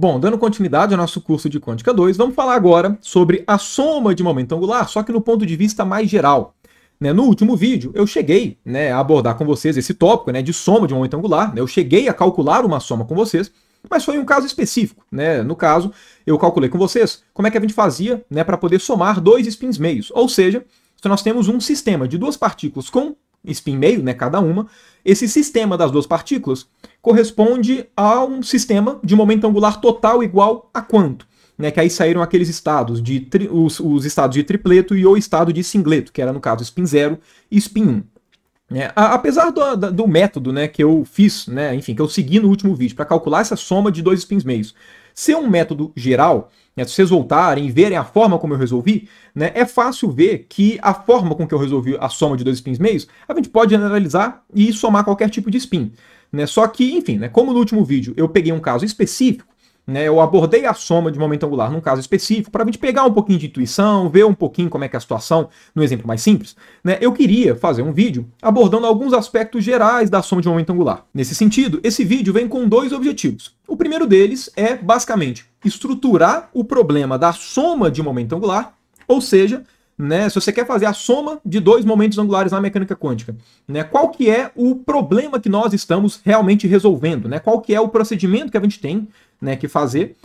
Bom, dando continuidade ao nosso curso de Quântica 2, vamos falar agora sobre a soma de momento angular, só que no ponto de vista mais geral. No último vídeo, eu cheguei a abordar com vocês esse tópico de soma de momento angular. Eu cheguei a calcular uma soma com vocês, mas foi um caso específico. No caso, eu calculei com vocês como é que a gente fazia para poder somar dois spins meios. Ou seja, se nós temos um sistema de duas partículas com spin meio, cada uma, esse sistema das duas partículas corresponde a um sistema de momento angular total igual a quanto? Que aí saíram aqueles estados, os estados de tripleto e o estado de singleto, que era no caso spin 0 e spin 1. Apesar do método que eu fiz, enfim, que eu segui no último vídeo para calcular essa soma de dois spins meios, ser um método geral, se vocês voltarem e verem a forma como eu resolvi, é fácil ver que a forma com que eu resolvi a soma de dois spins meios, a gente pode generalizar e somar qualquer tipo de spin. Só que, enfim, como no último vídeo eu peguei um caso específico, eu abordei a soma de momento angular num caso específico para a gente pegar um pouquinho de intuição, ver um pouquinho como é que é a situação no exemplo mais simples. Eu queria fazer um vídeo abordando alguns aspectos gerais da soma de momento angular. Nesse sentido, esse vídeo vem com dois objetivos. O primeiro deles é, basicamente, estruturar o problema da soma de momento angular, ou seja, se você quer fazer a soma de dois momentos angulares na mecânica quântica, qual que é o problema que nós estamos realmente resolvendo, qual que é o procedimento que a gente tem que fazer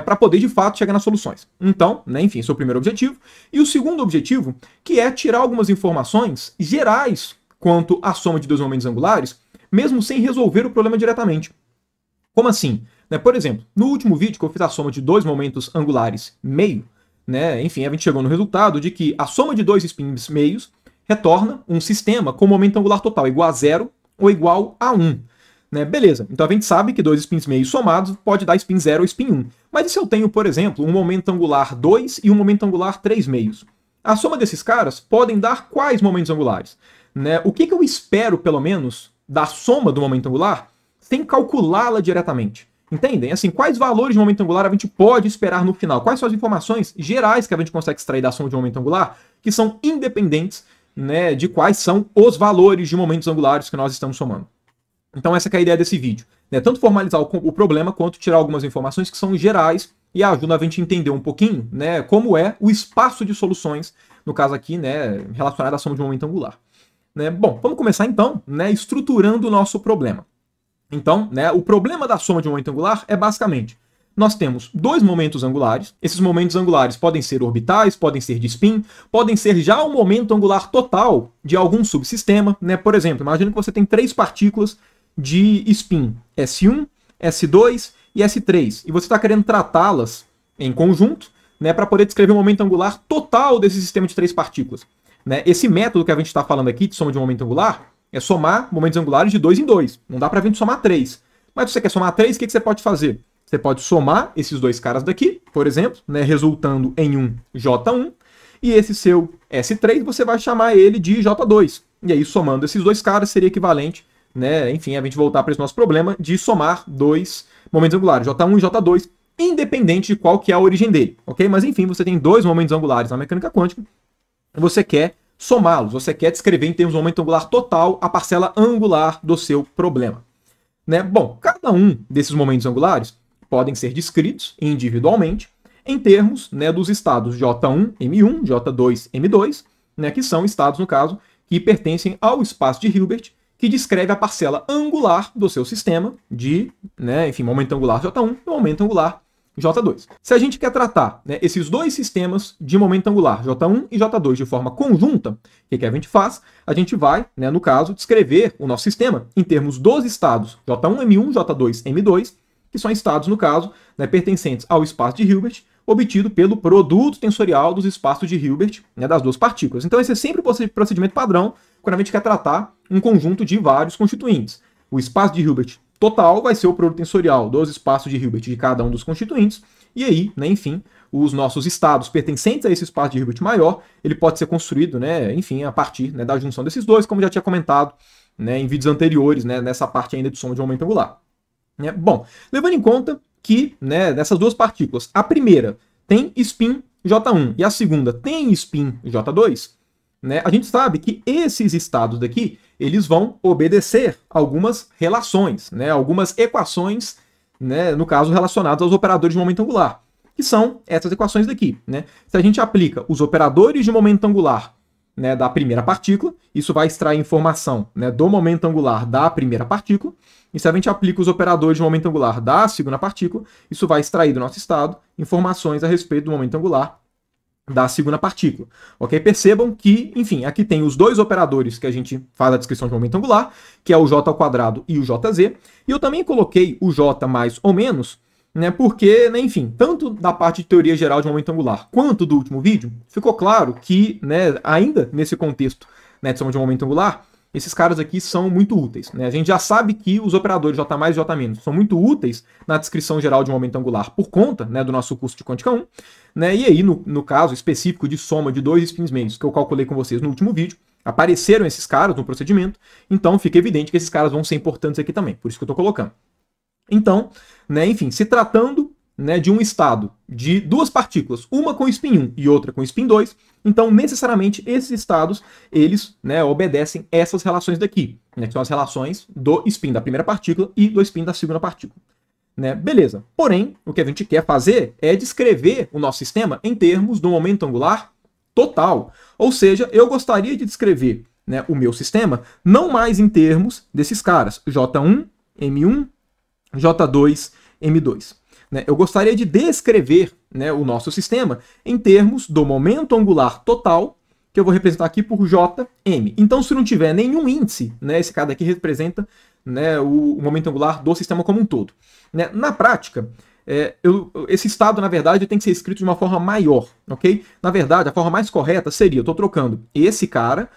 para poder, de fato, chegar nas soluções. Então, enfim, esse é o primeiro objetivo. E o segundo objetivo, que é tirar algumas informações gerais quanto à soma de dois momentos angulares, mesmo sem resolver o problema diretamente. Como assim? Por exemplo, no último vídeo que eu fiz a soma de dois momentos angulares meio, enfim, a gente chegou no resultado de que a soma de dois spins meios retorna um sistema com momento angular total igual a 0 ou igual a 1. Beleza, então a gente sabe que dois spins meios somados pode dar spin 0 ou spin 1. Mas e se eu tenho, por exemplo, um momento angular 2 e um momento angular 3 meios? A soma desses caras podem dar quais momentos angulares? O que eu espero, pelo menos, da soma do momento angular sem calculá-la diretamente? Entendem? Assim, quais valores de momento angular a gente pode esperar no final? Quais são as informações gerais que a gente consegue extrair da soma de momento angular que são independentes de quais são os valores de momentos angulares que nós estamos somando? Então essa que é a ideia desse vídeo. Tanto formalizar o problema quanto tirar algumas informações que são gerais e ajudam a gente entender um pouquinho como é o espaço de soluções, no caso aqui, relacionado à soma de momento angular. Bom, vamos começar então estruturando o nosso problema. Então, o problema da soma de momento angular é basicamente, nós temos dois momentos angulares, esses momentos angulares podem ser orbitais, podem ser de spin, podem ser já o momento angular total de algum subsistema, Por exemplo, imagina que você tem três partículas de spin, S1, S2 e S3, e você está querendo tratá-las em conjunto, para poder descrever o momento angular total desse sistema de três partículas. Esse método que a gente está falando aqui de soma de momento angular é somar momentos angulares de 2 em 2. Não dá para a gente somar 3. Mas se você quer somar 3, o que você pode fazer? Você pode somar esses dois caras daqui, por exemplo, resultando em um J1, e esse seu S3 você vai chamar ele de J2. E aí, somando esses dois caras, seria equivalente, enfim, a gente voltar para esse nosso problema de somar dois momentos angulares, J1 e J2, independente de qual que é a origem dele, ok? Mas enfim, você tem dois momentos angulares na mecânica quântica, e você quer somá-los, você quer descrever em termos de momento angular total a parcela angular do seu problema. Bom, cada um desses momentos angulares podem ser descritos individualmente em termos dos estados J1, M1, J2, M2, que são estados, no caso, que pertencem ao espaço de Hilbert, que descreve a parcela angular do seu sistema de, enfim, momento angular J1 e momento angular J2. Se a gente quer tratar esses dois sistemas de momento angular, J1 e J2, de forma conjunta, o que a gente faz? A gente vai, no caso, descrever o nosso sistema em termos dos estados J1, M1, J2, M2, que são estados, no caso, pertencentes ao espaço de Hilbert, obtido pelo produto tensorial dos espaços de Hilbert das duas partículas. Então esse é sempre o procedimento padrão quando a gente quer tratar um conjunto de vários constituintes. O espaço de Hilbert total vai ser o produto tensorial dos espaços de Hilbert de cada um dos constituintes, e aí, enfim, os nossos estados pertencentes a esse espaço de Hilbert maior, ele pode ser construído, enfim, a partir da junção desses dois, como já tinha comentado em vídeos anteriores, nessa parte ainda de soma de momento angular. Bom, levando em conta que dessas duas partículas, a primeira tem spin J1 e a segunda tem spin J2, a gente sabe que esses estados daqui, eles vão obedecer algumas relações, algumas equações né, no caso, relacionados aos operadores de momento angular, que são essas equações daqui, né? Se a gente aplica os operadores de momento angular, né, da primeira partícula, isso vai extrair informação, né, do momento angular da primeira partícula, e se a gente aplica os operadores de momento angular da segunda partícula, isso vai extrair do nosso estado informações a respeito do momento angular da segunda partícula, ok? Percebam que, enfim, aqui tem os dois operadores que a gente faz a descrição de momento angular, que é o j ao quadrado e o jz, e eu também coloquei o j mais ou menos, né, porque, né, enfim, tanto da parte de teoria geral de momento angular quanto do último vídeo, ficou claro que, né, ainda nesse contexto, né, de soma de momento angular, esses caras aqui são muito úteis, né? A gente já sabe que os operadores J mais e J- são muito úteis na descrição geral de momento angular por conta, né, do nosso curso de quântica 1, né? E aí, no caso específico de soma de dois spins meios que eu calculei com vocês no último vídeo, apareceram esses caras no procedimento, então fica evidente que esses caras vão ser importantes aqui também, por isso que eu estou colocando. Então, né, enfim, se tratando, né, de um estado de duas partículas, uma com spin 1 e outra com spin 2, então necessariamente esses estados, eles, né, obedecem essas relações daqui, né, que são as relações do spin da primeira partícula e do spin da segunda partícula. Né? Beleza. Porém, o que a gente quer fazer é descrever o nosso sistema em termos do momento angular total. Ou seja, eu gostaria de descrever, né, o meu sistema não mais em termos desses caras, J1, M1, J2, M2. Né? Eu gostaria de descrever, né, o nosso sistema em termos do momento angular total, que eu vou representar aqui por Jm. Então, se não tiver nenhum índice, né, esse cara aqui representa, né, o momento angular do sistema como um todo. Né? Na prática, esse estado, na verdade, tem que ser escrito de uma forma maior, ok? Na verdade, a forma mais correta seria, eu estou trocando esse cara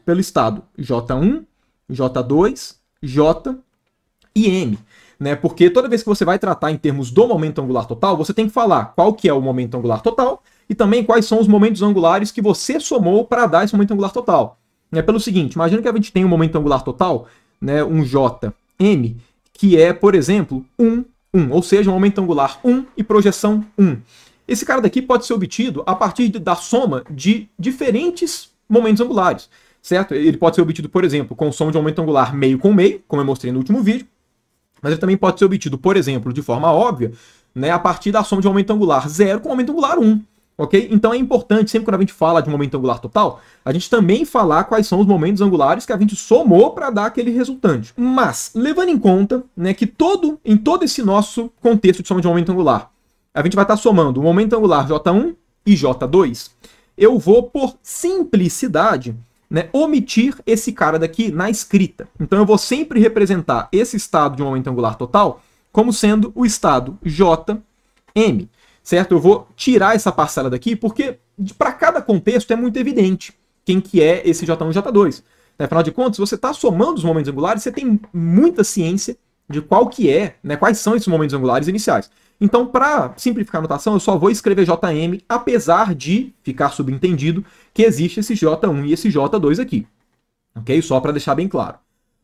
pelo estado J1, J2, J e M. Né? Porque toda vez que você vai tratar em termos do momento angular total, você tem que falar qual que é o momento angular total e também quais são os momentos angulares que você somou para dar esse momento angular total. Pelo seguinte, imagina que a gente tem um momento angular total, né, um Jm, que é, por exemplo, 1, 1, ou seja, um momento angular 1 e projeção 1. Esse cara daqui pode ser obtido a partir da soma de diferentes momentos angulares, certo? Ele pode ser obtido, por exemplo, com soma de um momento angular meio com meio, como eu mostrei no último vídeo, mas ele também pode ser obtido, por exemplo, de forma óbvia, né, a partir da soma de um momento angular 0 com um momento angular 1. Ok? Então é importante, sempre quando a gente fala de momento angular total, a gente também falar quais são os momentos angulares que a gente somou para dar aquele resultante. Mas, levando em conta, né, que em todo esse nosso contexto de soma de momento angular, a gente vai estar somando o momento angular J1 e J2, eu vou, por simplicidade, né, omitir esse cara daqui na escrita. Então eu vou sempre representar esse estado de momento angular total como sendo o estado Jm. Certo? Eu vou tirar essa parcela daqui porque para cada contexto é muito evidente quem que é esse J1 e J2. Afinal de contas, se você está somando os momentos angulares, você tem muita ciência de qual que é, né, quais são esses momentos angulares iniciais. Então, para simplificar a notação, eu só vou escrever Jm, apesar de ficar subentendido que existe esse J1 e esse J2 aqui. Ok? Só para deixar bem claro.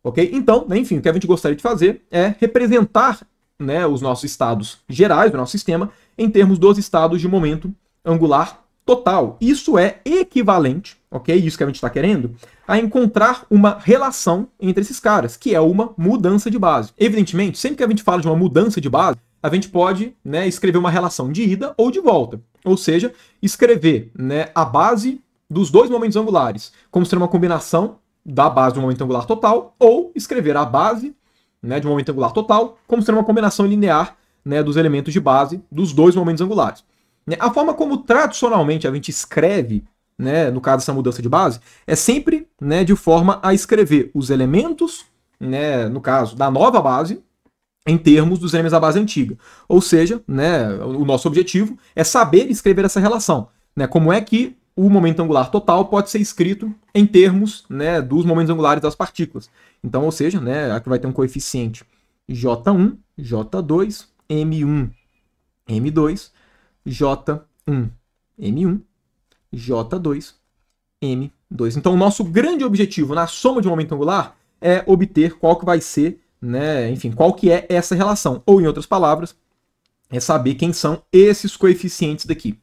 Ok? Então, enfim, o que a gente gostaria de fazer é representar, né, os nossos estados gerais do nosso sistema em termos dos estados de momento angular total. Isso é equivalente, ok? Isso que a gente está querendo, a encontrar uma relação entre esses caras, que é uma mudança de base. Evidentemente, sempre que a gente fala de uma mudança de base, a gente pode, né, escrever uma relação de ida ou de volta. Ou seja, escrever, né, a base dos dois momentos angulares como sendo uma combinação da base do momento angular total, ou escrever a base, né, de um momento angular total como sendo uma combinação linear, né, dos elementos de base dos dois momentos angulares. A forma como tradicionalmente a gente escreve, né, no caso dessa mudança de base, é sempre, né, de forma a escrever os elementos, né, no caso da nova base, em termos dos elementos da base antiga. Ou seja, né, o nosso objetivo é saber escrever essa relação. Né, como é que o momento angular total pode ser escrito em termos, né, dos momentos angulares das partículas. Então, ou seja, né, aqui vai ter um coeficiente J1, J2, M1, M2, J1, M1, J2, M2. Então, o nosso grande objetivo na soma de um momento angular é obter qual que vai ser, né, enfim, qual que é essa relação. Ou, em outras palavras, é saber quem são esses coeficientes daqui.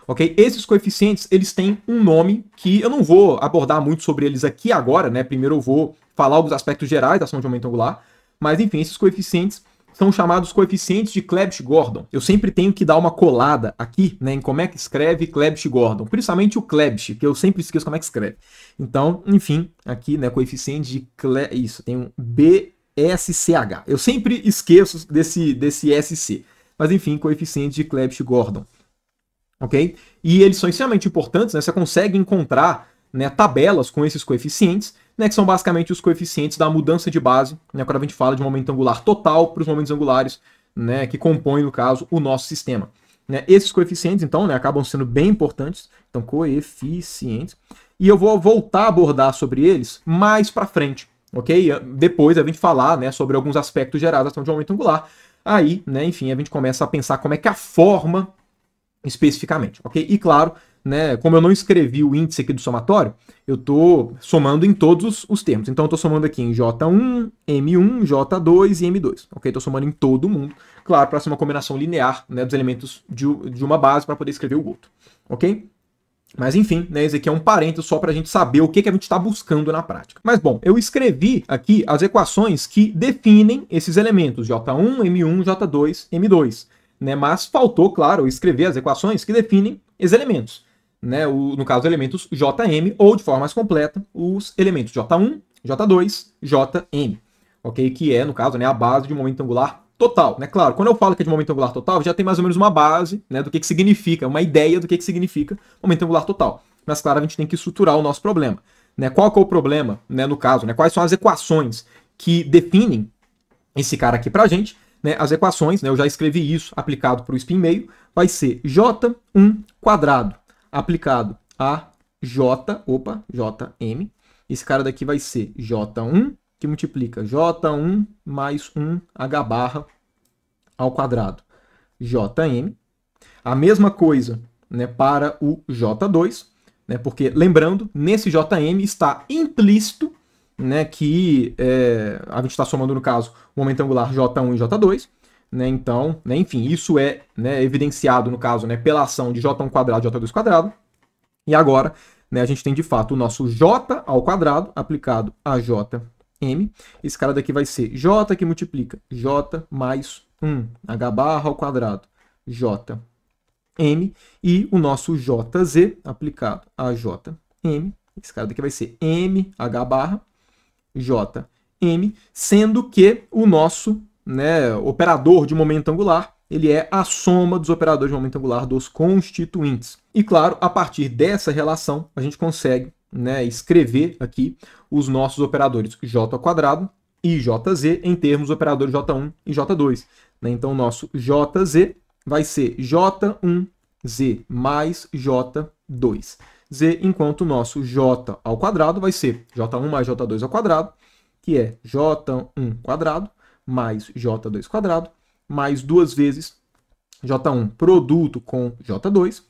Ok? Esses coeficientes, eles têm um nome que eu não vou abordar muito sobre eles aqui agora, né? Primeiro eu vou falar alguns aspectos gerais da soma de um momento angular, mas, enfim, esses coeficientes são chamados coeficientes de Clebsch-Gordon. Eu sempre tenho que dar uma colada aqui, né, em como é que escreve Clebsch-Gordon, principalmente o Clebsch, que eu sempre esqueço como é que escreve. Então, enfim, aqui, né, coeficiente de isso, tem um BSCH. Eu sempre esqueço desse SC. Mas, enfim, coeficiente de Clebsch-Gordon. Ok? E eles são extremamente importantes, né? Você consegue encontrar, né, tabelas com esses coeficientes, né, que são basicamente os coeficientes da mudança de base, né, quando a gente fala de momento angular total para os momentos angulares, né, que compõem, no caso, o nosso sistema. Né, esses coeficientes, então, né, acabam sendo bem importantes. Então, coeficientes. E eu vou voltar a abordar sobre eles mais para frente, ok? Depois a gente falar, né, sobre alguns aspectos gerais da ação de momento angular. Aí, né, enfim, a gente começa a pensar como é que a forma especificamente, ok? E claro, né, como eu não escrevi o índice aqui do somatório, eu estou somando em todos os termos. Então eu estou somando aqui em J1, M1, J2 e M2, ok? Estou somando em todo mundo, claro, para ser uma combinação linear, né, dos elementos de uma base para poder escrever o outro, ok? Mas enfim, né, esse aqui é um parênteses só para a gente saber o que a gente está buscando na prática. Mas bom, eu escrevi aqui as equações que definem esses elementos, J1, M1, J2, M2. Né, mas faltou, claro, escrever as equações que definem esses elementos. Né, no caso, elementos Jm, ou de forma mais completa, os elementos J1, J2, Jm. Ok? Que é, no caso, né, a base de um momento angular total. Né? Claro, quando eu falo que é de momento angular total, já tem mais ou menos uma base, né, do que significa, uma ideia do que significa momento angular total. Mas, claro, a gente tem que estruturar o nosso problema. Né? Qual que é o problema, né, no caso? Né? Quais são as equações que definem esse cara aqui pra gente? Né, as equações, né, eu já escrevi isso aplicado para o spin meio, vai ser J1 quadrado aplicado a Jm. Esse cara daqui vai ser J1, que multiplica J1 mais 1 H barra ao quadrado Jm. A mesma coisa, né, para o J2, né, porque, lembrando, nesse Jm está implícito, né, que a gente está somando, no caso, o momento angular J1 e J2, né, então, né, enfim, isso é, né, evidenciado, no caso, né, pela ação de J1 quadrado e J2 quadrado, e agora, né, a gente tem, de fato, o nosso J ao quadrado aplicado a Jm, esse cara daqui vai ser J que multiplica J mais 1 H barra ao quadrado Jm, e o nosso Jz aplicado a Jm, esse cara daqui vai ser M H barra Jm, sendo que o nosso, né, operador de momento angular, ele é a soma dos operadores de momento angular dos constituintes. E claro, a partir dessa relação, a gente consegue, né, escrever aqui os nossos operadores J ao quadrado e Jz em termos dos operadores J1 e J2. Né? Então, o nosso Jz vai ser J1z mais J2. Z, enquanto o nosso J ao quadrado vai ser J1 mais J2 ao quadrado, que é J1 quadrado mais J2 quadrado, mais duas vezes J1 produto com J2.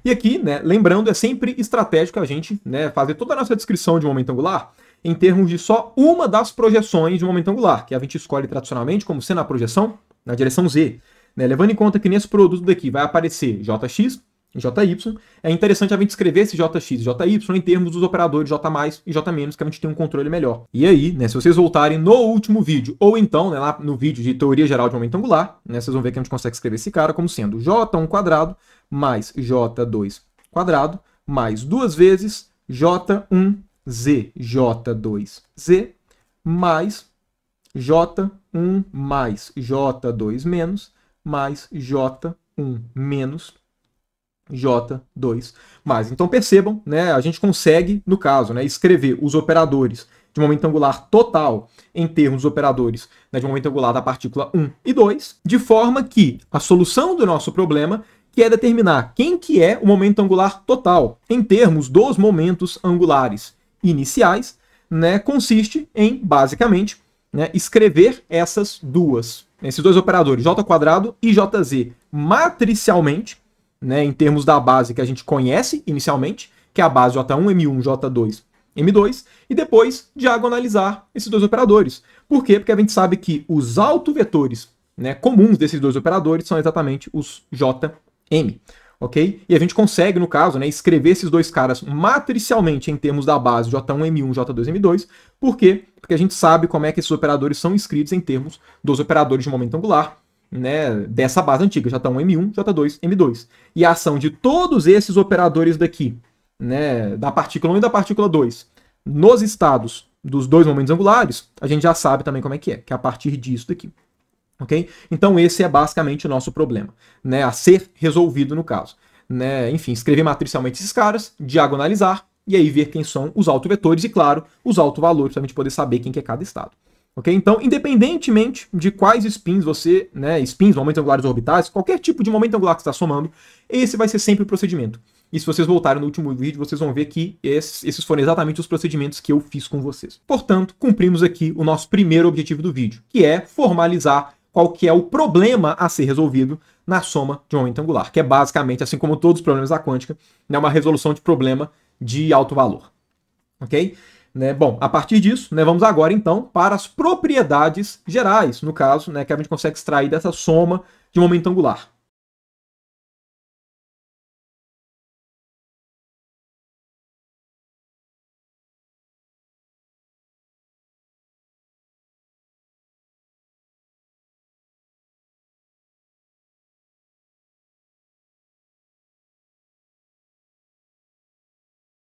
E aqui, né, lembrando, é sempre estratégico a gente, né, fazer toda a nossa descrição de momento angular em termos de só uma das projeções de momento angular, que a gente escolhe tradicionalmente como sendo a projeção na direção Z. Né, levando em conta que nesse produto daqui vai aparecer Jx, Jy, é interessante a gente escrever esse Jx e Jy em termos dos operadores J+, e J-, que a gente tem um controle melhor. E aí, né, se vocês voltarem no último vídeo, ou então, né, lá no vídeo de teoria geral de momento angular, né, vocês vão ver que a gente consegue escrever esse cara como sendo J1 quadrado mais J2 quadrado mais duas vezes J1z, J2z mais J1 mais J2 menos mais J1 menos J2 mais. Então percebam, né, a gente consegue, no caso, né, escrever os operadores de momento angular total em termos dos operadores, né, de momento angular da partícula 1 e 2, de forma que a solução do nosso problema, que é determinar quem que é o momento angular total em termos dos momentos angulares iniciais, né, consiste em, basicamente, né, escrever esses dois operadores, J² e Jz, matricialmente, né, em termos da base que a gente conhece inicialmente, que é a base J1, M1, J2, M2, e depois diagonalizar esses dois operadores. Por quê? Porque a gente sabe que os autovetores, né, comuns desses dois operadores são exatamente os Jm. ok? E a gente consegue, no caso, né, escrever esses dois caras matricialmente em termos da base J1M1, J2M2. Por quê? Porque a gente sabe como é que esses operadores são escritos em termos dos operadores de momento angular, né, dessa base antiga, J1M1, J2M2. E a ação de todos esses operadores daqui, né, da partícula 1 e da partícula 2, nos estados dos dois momentos angulares, a gente já sabe também como é, que é a partir disso daqui. Ok? Então esse é basicamente o nosso problema, né, a ser resolvido no caso. Né? Enfim, escrever matricialmente esses caras, diagonalizar, e aí ver quem são os autovetores e, claro, os autovalores, para a gente poder saber quem que é cada estado. Ok? Então, independentemente de quais spins você, né, spins, momentos angulares orbitais, qualquer tipo de momento angular que você está somando, esse vai ser sempre o procedimento. E se vocês voltarem no último vídeo, vocês vão ver que esses foram exatamente os procedimentos que eu fiz com vocês. Portanto, cumprimos aqui o nosso primeiro objetivo do vídeo, que é formalizar qual que é o problema a ser resolvido na soma de momento angular, que é basicamente, assim como todos os problemas da quântica, né, uma resolução de problema de alto valor. Ok? Né, bom, a partir disso, né, vamos agora então para as propriedades gerais, no caso, né, que a gente consegue extrair dessa soma de momento angular.